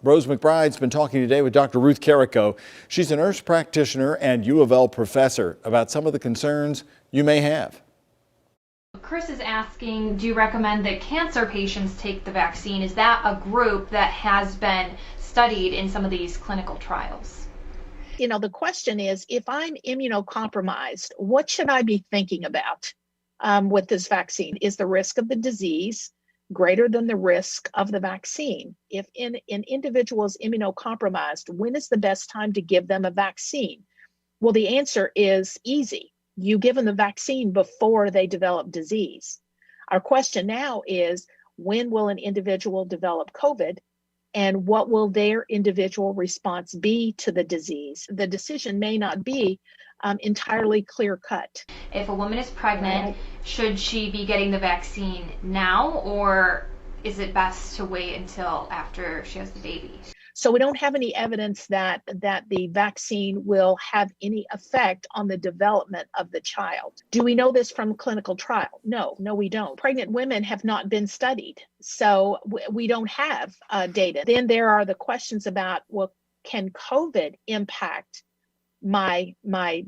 Rose McBride's been talking today with Dr. Ruth Carrico. She's a nurse practitioner and UofL professor about some of the concerns you may have. Chris is asking, do you recommend that cancer patients take the vaccine? Is that a group that has been studied in some of these clinical trials? You know, the question is, if I'm immunocompromised, what should I be thinking about with this vaccine? Is the risk of the disease greater than the risk of the vaccine? If in individuals immunocompromised, when is the best time to give them a vaccine? Well, the answer is easy. You give them the vaccine before they develop disease. Our question now is, when will an individual develop COVID, and what will their individual response be to the disease? The decision may not be entirely clear-cut. If a woman is pregnant, should she be getting the vaccine now, or is it best to wait until after she has the baby? So we don't have any evidence that the vaccine will have any effect on the development of the child. Do we know this from clinical trial? No, we don't. Pregnant women have not been studied, so we don't have data. Then there are the questions about, well, can COVID impact my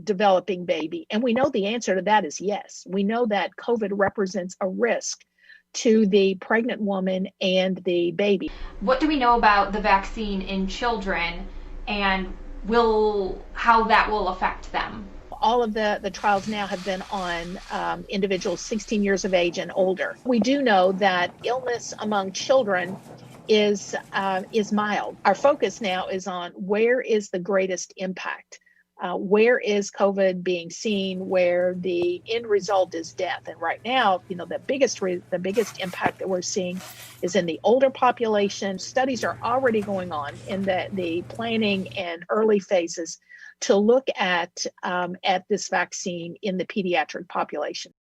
developing baby? And we know the answer to that is yes. We know that COVID represents a risk to the pregnant woman and the baby. What do we know about the vaccine in children, and how that will affect them? All of the trials now have been on individuals 16 years of age and older. We do know that illness among children is mild. Our focus now is on where is the greatest impact. Where is COVID being seen, where the end result is death? And right now, the biggest impact that we're seeing is in the older population. Studies are already going on in the planning and early phases to look at this vaccine in the pediatric population.